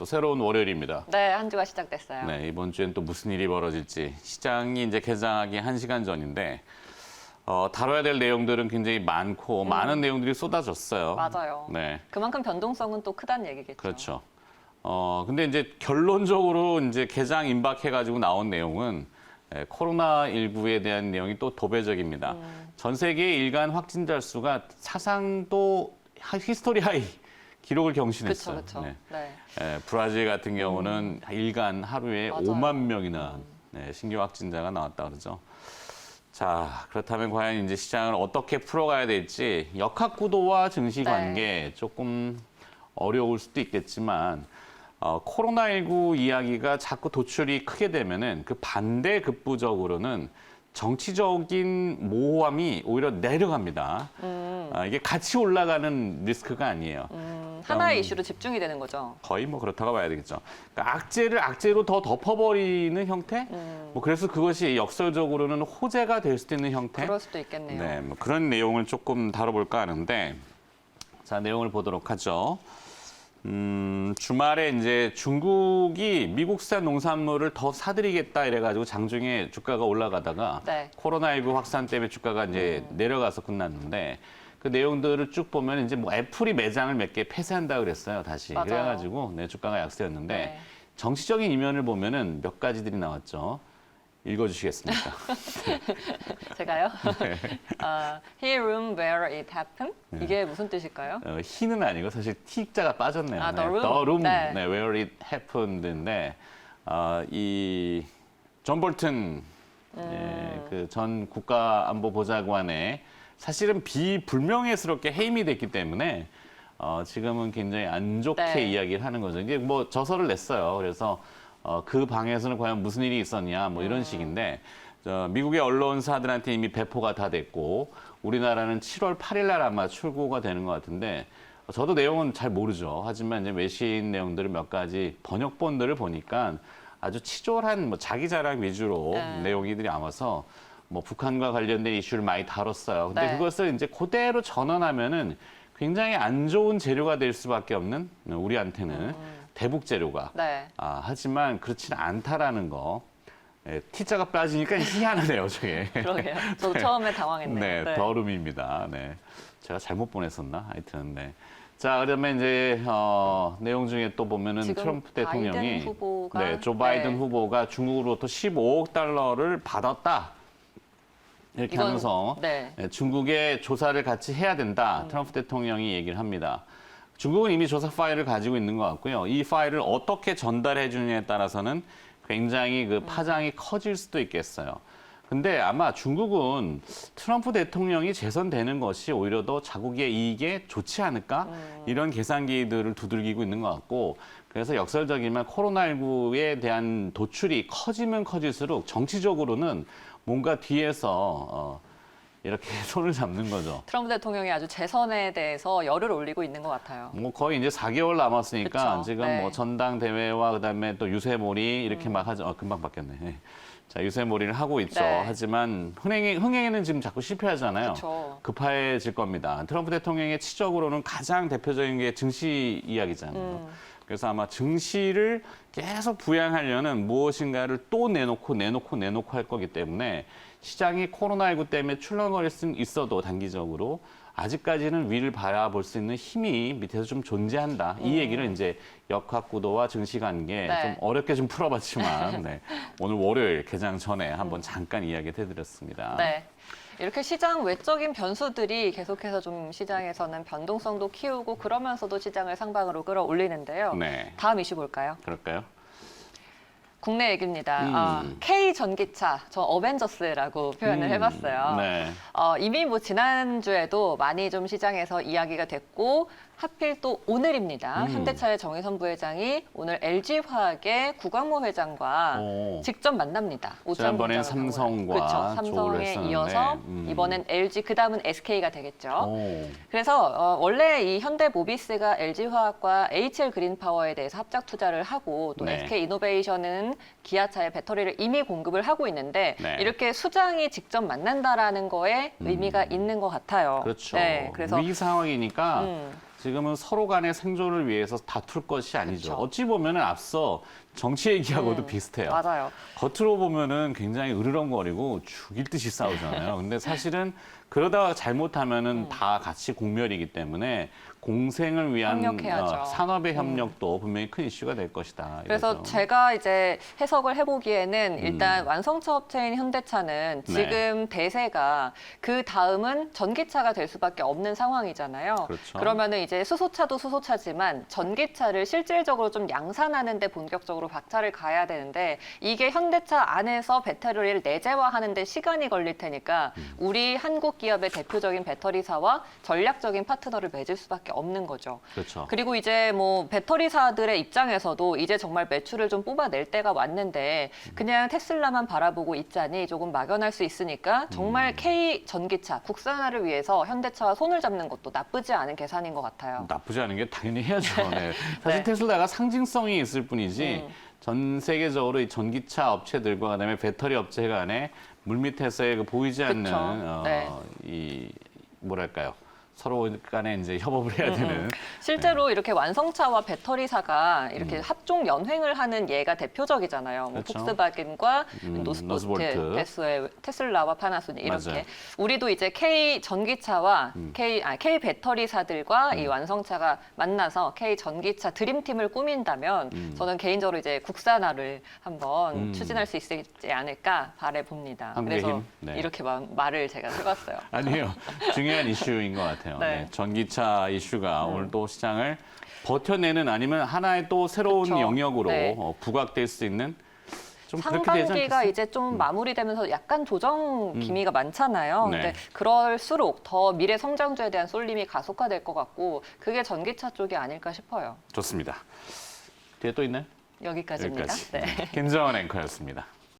또 새로운 월요일입니다. 네, 한 주가 시작됐어요. 네, 이번 주엔 또 무슨 일이 벌어질지 시장이 이제 개장하기 1시간 전인데 다뤄야 될 내용들은 굉장히 많고 많은 내용들이 쏟아졌어요. 맞아요. 네, 그만큼 변동성은 또 크다는 얘기겠죠. 그렇죠. 근데 이제 결론적으로 이제 개장 임박해가지고 나온 내용은 코로나19에 대한 내용이 또 도배적입니다. 전 세계 일간 확진자 수가 사상 또 히스토리 하이 기록을 경신했어요. 그렇죠. 네. 네. 브라질 같은 경우는 일간 하루에 맞아요. 5만 명이나 신규 확진자가 나왔다 그러죠. 자, 그렇다면 과연 이제 시장을 어떻게 풀어가야 될지 역학구도와 증시 관계 조금 어려울 수도 있겠지만 코로나19 이야기가 자꾸 도출이 크게 되면은 그 반대 급부적으로는 정치적인 모호함이 오히려 내려갑니다. 이게 같이 올라가는 리스크가 아니에요. 하나의 이슈로 집중이 되는 거죠. 거의 뭐 그렇다고 봐야 되겠죠. 그러니까 악재를 악재로 더 덮어버리는 형태? 뭐 그래서 그것이 역설적으로는 호재가 될 수도 있는 형태? 그럴 수도 있겠네요. 네, 뭐 그런 내용을 조금 다뤄볼까 하는데, 자, 내용을 보도록 하죠. 주말에 이제 중국이 미국산 농산물을 더 사들이겠다 이래가지고 장중에 주가가 올라가다가 네. 코로나19 확산 때문에 주가가 이제 내려가서 끝났는데 그 내용들을 쭉 보면 이제 뭐 애플이 매장을 몇 개 폐쇄한다 그랬어요, 다시. 맞아요. 그래가지고 주가가 약세였는데 네. 정치적인 이면을 보면은 몇 가지들이 나왔죠. 읽어주시겠습니까? 제가요? 네. He room where it happened? 이게 무슨 뜻일까요? 히는 아니고 사실 T자가 빠졌네요. The room? The room, 네. where it happened인데 이 존 볼튼 그 전 국가안보보좌관의 사실은 비불명예스럽게 해임이 됐기 때문에 지금은 굉장히 안 좋게 네. 이야기를 하는 거죠. 이게 뭐 저서를 냈어요. 그래서 그 방에서는 과연 무슨 일이 있었냐 뭐 이런 식인데 미국의 언론사들한테 이미 배포가 다 됐고 우리나라는 7월 8일 날 아마 출고가 되는 것 같은데 저도 내용은 잘 모르죠. 하지만 이제 외신 내용들을 몇 가지 번역본들을 보니까 아주 치졸한 뭐 자기 자랑 위주로 내용이들이 남아서 뭐 북한과 관련된 이슈를 많이 다뤘어요. 근데 네. 그것을 이제 그대로 전환하면은 굉장히 안 좋은 재료가 될 수밖에 없는 우리한테는 대북 재료가. 네. 하지만 그렇지는 않다라는 거. T자가 빠지니까 희한하네요, 저게. 그러게요. 저도 처음에 당황했네요. 네, 더룸입니다. 네. 제가 잘못 보냈었나? 하여튼, 네. 자, 그러면 이제, 내용 중에 또 보면은 지금 트럼프 대통령이. 바이든 후보가 네, 조 바이든 네. 후보가 중국으로부터 15억 달러를 받았다. 이렇게 이건- 하면서 네. 중국에 조사를 같이 해야 된다. 트럼프 대통령이 얘기를 합니다. 중국은 이미 조사 파일을 가지고 있는 것 같고요. 이 파일을 어떻게 전달해 주느냐에 따라서는 굉장히 그 파장이 커질 수도 있겠어요. 근데 아마 중국은 트럼프 대통령이 재선되는 것이 오히려 더 자국의 이익에 좋지 않을까? 이런 계산기들을 두들기고 있는 것 같고 그래서 역설적이면 코로나19에 대한 도출이 커지면 커질수록 정치적으로는 뭔가 뒤에서 이렇게 손을 잡는 거죠. 트럼프 대통령이 아주 재선에 대해서 열을 올리고 있는 것 같아요. 뭐 거의 이제 4개월 남았으니까 그쵸. 지금 네. 뭐 전당대회와 그다음에 또 유세몰이 이렇게 막 하죠. 금방 바뀌었네. 네. 자, 유세몰이를 하고 있죠. 네. 하지만 흥행에는 지금 자꾸 실패하잖아요. 그쵸. 급해질 겁니다. 트럼프 대통령의 치적으로는 가장 대표적인 게 증시 이야기잖아요. 그래서 아마 증시를 계속 부양하려는 무엇인가를 또 내놓고 할 거기 때문에 시장이 코로나19 때문에 출렁거릴 수는 있어도 단기적으로 아직까지는 위를 바라볼 수 있는 힘이 밑에서 좀 존재한다. 이 얘기를 이제 역학구도와 증시 관계 네. 좀 어렵게 좀 풀어봤지만 네. 오늘 월요일 개장 전에 한번 잠깐 이야기 해드렸습니다. 네. 이렇게 시장 외적인 변수들이 계속해서 좀 시장에서는 변동성도 키우고 그러면서도 시장을 상방으로 끌어올리는데요. 네. 다음 이슈 볼까요? 그럴까요? 국내 얘기입니다. K 전기차, 저 어벤져스라고 표현을 해봤어요. 네. 이미 뭐 지난주에도 많이 좀 시장에서 이야기가 됐고 하필 또 오늘입니다. 현대차의 정의선 부회장이 오늘 LG화학의 구광모 회장과 오. 직접 만납니다. 지난번엔 삼성과 그렇죠. 조우를 삼성에 했었는데, 이어서 이번엔 LG, 그 다음은 SK가 되겠죠. 오. 그래서 원래 이 현대모비스가 LG화학과 HL 그린파워에 대해서 합작 투자를 하고 또 네. SK이노베이션은 기아차의 배터리를 이미 공급을 하고 있는데 네. 이렇게 수장이 직접 만난다라는 거에 의미가 있는 것 같아요. 그렇죠. 네, 그래서 위기 상황이니까 지금은 서로 간의 생존을 위해서 다툴 것이 아니죠. 그쵸. 어찌 보면은 앞서 정치 얘기하고도 비슷해요. 맞아요. 겉으로 보면은 굉장히 으르렁거리고 죽일 듯이 싸우잖아요. 근데 사실은 그러다가 잘못하면은 다 같이 공멸이기 때문에 공생을 위한 협력해야죠. 산업의 협력도 분명히 큰 이슈가 될 것이다. 그래서 이거죠. 제가 이제 해석을 해보기에는 일단 완성차 업체인 현대차는 네. 지금 대세가 그 다음은 전기차가 될 수밖에 없는 상황이잖아요. 그렇죠. 그러면은 이제 수소차도 수소차지만 전기차를 실질적으로 좀 양산하는데 본격적으로 박차를 가야 되는데 이게 현대차 안에서 배터리를 내재화하는데 시간이 걸릴 테니까 우리 한국 기업의 대표적인 배터리사와 전략적인 파트너를 맺을 수밖에 없는 거죠. 그렇죠. 그리고 이제 뭐 배터리사들의 입장에서도 이제 정말 매출을 좀 뽑아낼 때가 왔는데 그냥 테슬라만 바라보고 있자니 조금 막연할 수 있으니까 정말 K 전기차 국산화를 위해서 현대차와 손을 잡는 것도 나쁘지 않은 계산인 것 같아요. 나쁘지 않은 게 당연히 해야죠. 네. 사실 네. 테슬라가 상징성이 있을 뿐이지 전 세계적으로 이 전기차 업체들과 그다음에 배터리 업체 간에 물밑에서의 그 보이지 않는 그쵸. 네. 이 뭐랄까요? 서로 간에 이제 협업을 해야 되는 실제로 이렇게 완성차와 배터리사가 이렇게 합종 연횡을 하는 예가 대표적이잖아요. 뭐 그렇죠. 폭스바겐과 노스볼트. 노스볼트, 테슬라와 파나소닉 이렇게. 맞아요. 우리도 이제 K 전기차와 K 배터리사들과 이 완성차가 만나서 K 전기차 드림팀을 꾸민다면 저는 개인적으로 이제 국산화를 한번 추진할 수 있지 않을까 바래 봅니다. 한국의 그래서 힘. 네. 이렇게 말을 제가 해봤어요. 아니에요. 중요한 이슈인 것 같아요. 네. 네. 전기차 이슈가 오늘 또 시장을 버텨내는 아니면 하나의 또 새로운 그쵸. 영역으로 네. 부각될 수 있는 좀 그렇게 되지 상반기가 않겠어요? 이제 좀 마무리되면서 약간 조정 기미가 많잖아요. 네. 근데 그럴수록 더 미래 성장주에 대한 쏠림이 가속화될 것 같고 그게 전기차 쪽이 아닐까 싶어요. 좋습니다. 뒤에 또 있나요? 여기까지입니다. 여기까지. 네. 김정은 앵커였습니다.